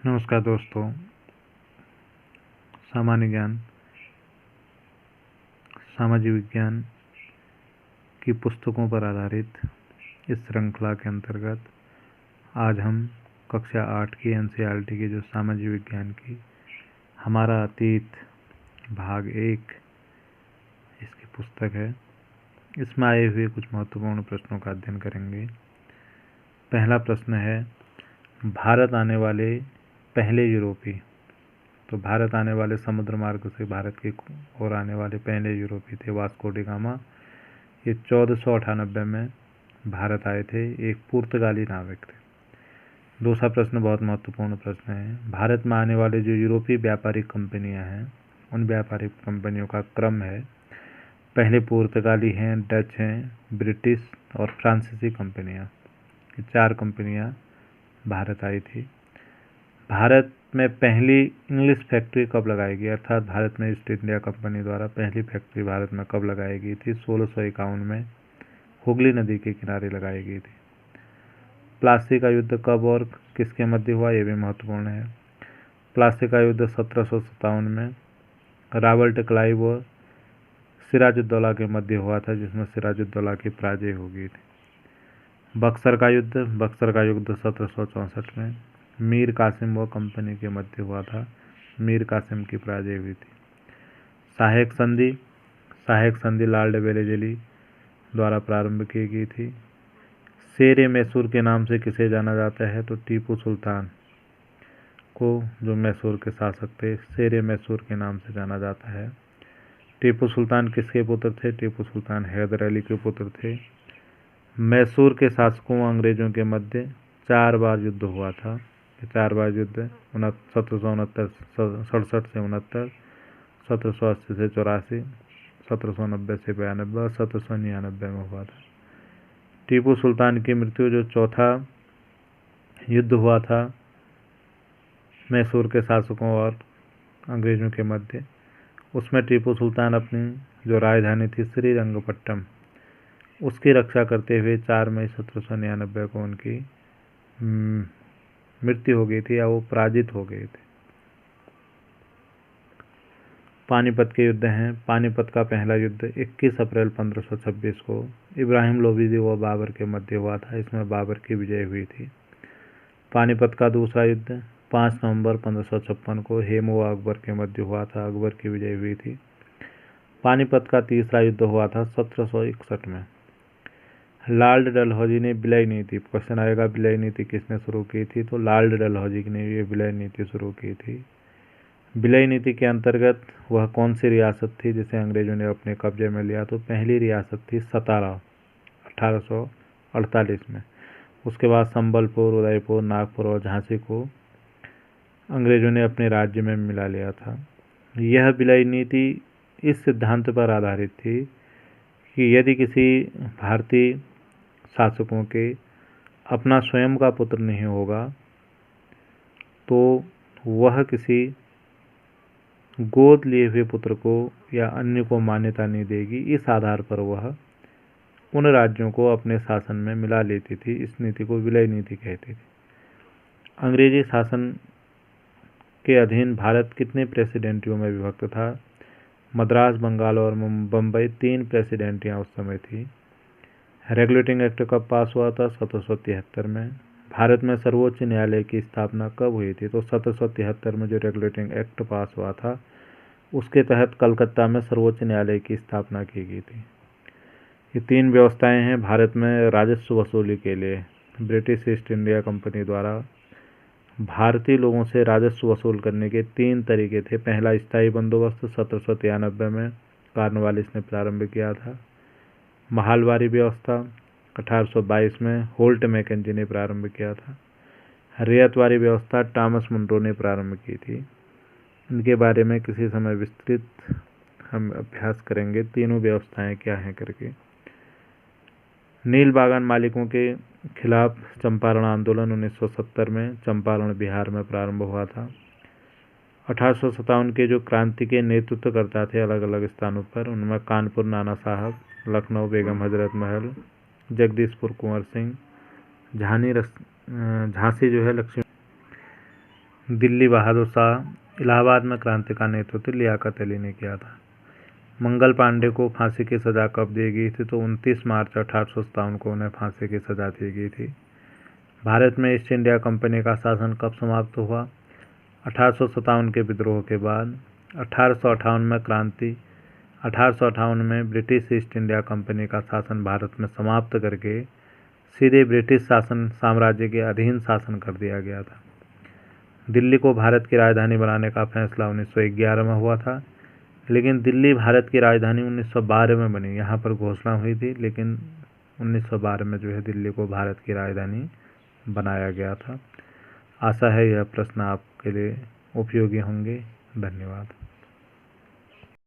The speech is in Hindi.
नमस्कार दोस्तों। सामान्य ज्ञान, सामाजिक विज्ञान की पुस्तकों पर आधारित इस श्रृंखला के अंतर्गत आज हम कक्षा 8 की एनसीईआरटी की जो सामाजिक विज्ञान की हमारा अतीत भाग 1 इसकी पुस्तक है, इसमें आए हुए कुछ महत्वपूर्ण प्रश्नों का अध्ययन करेंगे। पहला प्रश्न है, भारत आने वाले पहले यूरोपी। तो भारत आने वाले समुद्र मार्ग से भारत की ओर आने वाले पहले यूरोपी थे वास्को डी गामा। ये 1498 में भारत आए थे, एक पुर्तगाली नाविक थे। दूसरा प्रश्न बहुत महत्वपूर्ण प्रश्न है, भारत में आने वाले जो यूरोपीय व्यापारिक कंपनियां हैं उन व्यापारिक कंपनियों का क्रम है। पहले पुर्तगाली हैं, डच हैं, ब्रिटिश और फ्रांसीसी कंपनियां, ये 4 कंपनियां भारत आई थी। भारत में पहली इंग्लिश फैक्ट्री कब लगाई गई, अर्थात भारत में ईस्ट इंडिया कंपनी द्वारा पहली फैक्ट्री भारत में कब लगाई गई थी? 1651 में हुगली नदी के किनारे लगाई गई थी। प्लासी का युद्ध कब और किसके मध्य हुआ, यह भी महत्वपूर्ण है। प्लासी का युद्ध 1757 में रॉबर्ट क्लाइव और सिराजुद्दौला के मध्य हुआ था, जिसमें सिराजुद्दौला की पराजय हो गई थी। बक्सर का युद्ध 1764 में मीर कासिम व कंपनी के मध्य हुआ था, मीर कासिम की पराजय हुई थी। सहायक संधि लॉर्ड वेलेस्ली द्वारा प्रारंभ की गई थी। शेर मैसूर के नाम से किसे जाना जाता है? तो टीपू सुल्तान को, जो मैसूर के शासक थे, शेर मैसूर के नाम से जाना जाता है। टीपू सुल्तान किसके पुत्र थे? टीपू सुल्तान हैदर अली के पुत्र थे। मैसूर के शासकों व अंग्रेजों के मध्य 4 बार युद्ध हुआ था। 4 बार युद्ध 1767 से 69, 1780 से 84, 1790 से 92 और 1799 में हुआ था। टीपू सुल्तान की मृत्यु, जो चौथा युद्ध हुआ था मैसूर के शासकों और अंग्रेजों के मध्य, उसमें टीपू सुल्तान अपनी जो राजधानी थी श्रीरंगपट्टम, उसकी रक्षा करते हुए 4 मई 1799 को उनकी मृत्यु हो गई थी या वो पराजित हो गए थे। पानीपत के युद्ध हैं। पानीपत का पहला युद्ध 21 अप्रैल 1526 को इब्राहिम लोदी व बाबर के मध्य हुआ था, इसमें बाबर की विजय हुई थी। पानीपत का दूसरा युद्ध 5 नवंबर 1556 को हेमू व अकबर के मध्य हुआ था, अकबर की विजय हुई थी। पानीपत का तीसरा युद्ध हुआ था 1761 में। लॉर्ड डलहौजी ने विलय नीति, क्वेश्चन आएगा विलय नीति किसने शुरू की थी? तो लॉर्ड डलहौजी ने ये विलय नीति शुरू की थी। विलय नीति के अंतर्गत वह कौन सी रियासत थी जिसे अंग्रेजों ने अपने कब्जे में लिया? तो पहली रियासत थी सतारा 1848 में। उसके बाद संबलपुर, उदयपुर, नागपुर और झांसी को अंग्रेजों ने अपने राज्य में मिला लिया था। यह विलय नीति इस सिद्धांत पर आधारित थी कि यदि किसी भारतीय शासकों के अपना स्वयं का पुत्र नहीं होगा तो वह किसी गोद लिए हुए पुत्र को या अन्य को मान्यता नहीं देगी। इस आधार पर वह उन राज्यों को अपने शासन में मिला लेती थी। इस नीति को विलय नीति कहते थे। अंग्रेजी शासन के अधीन भारत कितने प्रेसिडेंटियों में विभक्त था? मद्रास, बंगाल और बम्बई 3 प्रेसिडेंटियाँ उस समय थी। रेगुलेटिंग एक्ट कब पास हुआ था? 1773 में। भारत में सर्वोच्च न्यायालय की स्थापना कब हुई थी? तो 1773 में जो रेगुलेटिंग एक्ट पास हुआ था उसके तहत कलकत्ता में सर्वोच्च न्यायालय की स्थापना की गई थी। ये 3 व्यवस्थाएं हैं भारत में राजस्व वसूली के लिए। ब्रिटिश ईस्ट इंडिया कंपनी द्वारा भारतीय लोगों से राजस्व वसूल करने के 3 तरीके थे। पहला स्थायी बंदोबस्त 1793 में कॉर्नवालिस ने प्रारंभ किया था। महालवारी व्यवस्था 1822 में होल्ट मैकेंजी ने प्रारंभ किया था। रियायतवारी व्यवस्था टॉमस मुनरो ने प्रारंभ की थी। इनके बारे में किसी समय विस्तृत हम अभ्यास करेंगे, तीनों व्यवस्थाएं क्या हैं करके। नील बागान मालिकों के खिलाफ चंपारण आंदोलन 1970 में चंपारण बिहार में प्रारंभ हुआ था। 1857 के जो क्रांति के नेतृत्वकर्ता थे अलग अलग स्थानों पर, उनमें कानपुर नाना साहब, लखनऊ बेगम हजरत महल, जगदीशपुर कुंवर सिंह, झांसी जो है लक्ष्मी, दिल्ली बहादुर शाह। इलाहाबाद में क्रांति का नेतृत्व लियाकत अली ने किया था। मंगल पांडे को फांसी की सज़ा कब दी गई थी? तो 29 मार्च 1857 को उन्हें फांसी की सज़ा दी गई थी। भारत में ईस्ट इंडिया कंपनी का शासन कब समाप्त हुआ? 1857 के विद्रोह के बाद। 1858 में क्रांति। 1858 में ब्रिटिश ईस्ट इंडिया कंपनी का शासन भारत में समाप्त करके सीधे ब्रिटिश शासन साम्राज्य के अधीन शासन कर दिया गया था। दिल्ली को भारत की राजधानी बनाने का फैसला 1911 में हुआ था, लेकिन दिल्ली भारत की राजधानी 1912 में बनी। यहाँ पर घोषणा हुई थी, लेकिन 1912 में जो है दिल्ली को भारत की राजधानी बनाया गया था। आशा है यह प्रश्न आपके लिए उपयोगी होंगे। धन्यवाद।